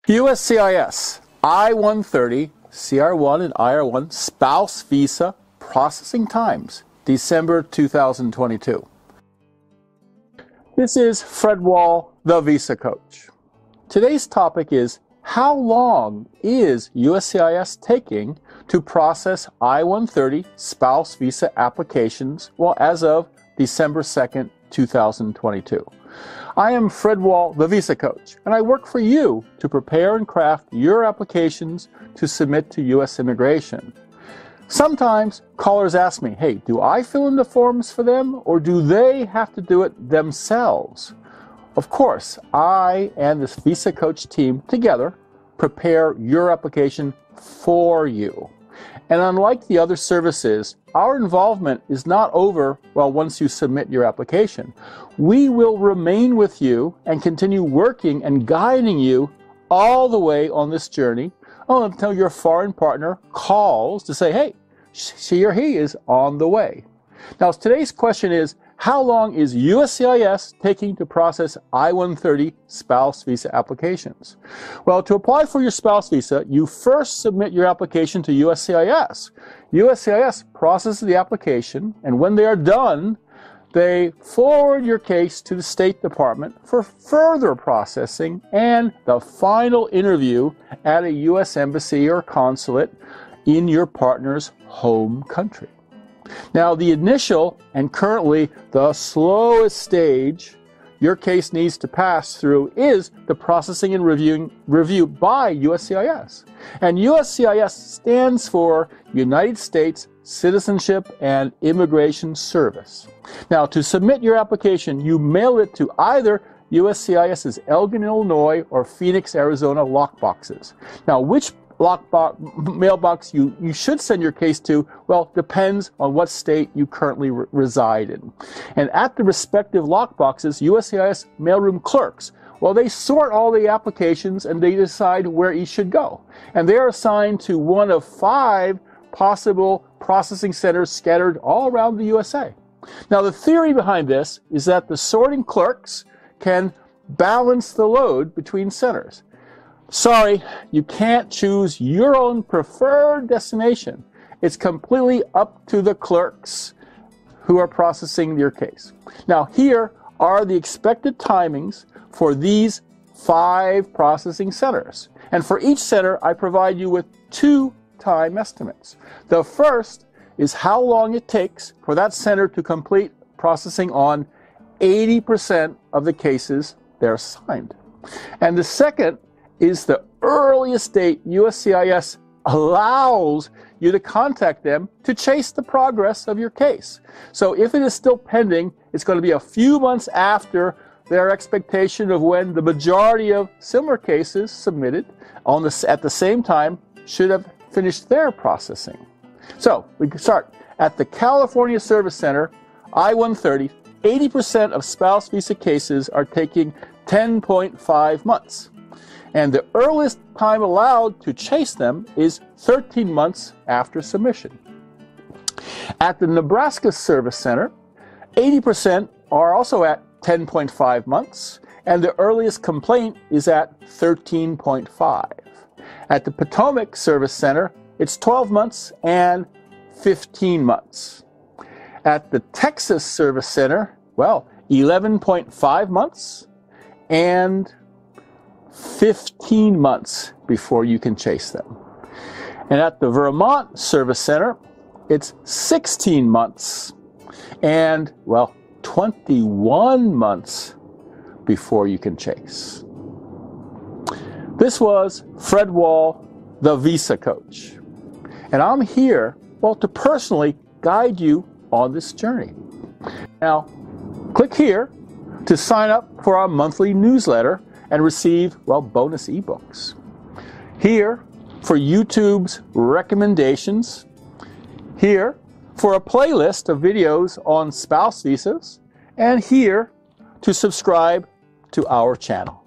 USCIS I-130, CR1 and IR1 spouse visa processing times, December 2022. This is Fred Wall, the Visa Coach. Today's topic is, how long is USCIS taking to process I-130 spouse visa applications, well, as of December 2nd, 2022. I am Fred Wall, the Visa Coach, and I work for you to prepare and craft your applications to submit to U.S. Immigration. Sometimes callers ask me, hey, do I fill in the forms for them, or do they have to do it themselves? Of course, I and this Visa Coach team together prepare your application for you. And unlike the other services, our involvement is not over, well, once you submit your application. We will remain with you and continue working and guiding you all the way on this journey until your foreign partner calls to say, hey, she or he is on the way. Now, today's question is, how long is USCIS taking to process I-130 spouse visa applications? Well, to apply for your spouse visa, you first submit your application to USCIS. USCIS processes the application, and when they are done, they forward your case to the State Department for further processing and the final interview at a U.S. embassy or consulate in your partner's home country. Now, the initial and currently the slowest stage your case needs to pass through is the processing and review by USCIS. And USCIS stands for United States Citizenship and Immigration Service. Now, to submit your application, you mail it to either USCIS's Elgin, Illinois or Phoenix, Arizona lockboxes. Now, which mailbox you should send your case to, well, depends on what state you currently reside in. And at the respective lockboxes, USCIS mailroom clerks, well, they sort all the applications and they decide where each should go. And they are assigned to one of 5 possible processing centers scattered all around the USA. Now, the theory behind this is that the sorting clerks can balance the load between centers. Sorry, you can't choose your own preferred destination. It's completely up to the clerks who are processing your case. Now, here are the expected timings for these 5 processing centers. And for each center, I provide you with 2 time estimates. The first is how long it takes for that center to complete processing on 80% of the cases they're assigned. And the second is the earliest date USCIS allows you to contact them to chase the progress of your case. So if it is still pending, it's going to be a few months after their expectation of when the majority of similar cases submitted at the same time should have finished their processing. So we can start at the California Service Center, I-130, 80% of spouse visa cases are taking 10.5 months. And the earliest time allowed to chase them is 13 months after submission. At the Nebraska Service Center, 80% are also at 10.5 months, and the earliest complaint is at 13.5. At the Potomac Service Center, it's 12 months and 15 months. At the Texas Service Center, well, 11.5 months and 15 months before you can chase them. And at the Vermont Service Center, it's 16 months and, well, 21 months before you can chase. This was Fred Wall, the Visa Coach. And I'm here, well, to personally guide you on this journey. Now, click here to sign up for our monthly newsletter and receive, well, bonus ebooks. Here for YouTube's recommendations. Here for a playlist of videos on spouse visas. And here to subscribe to our channel.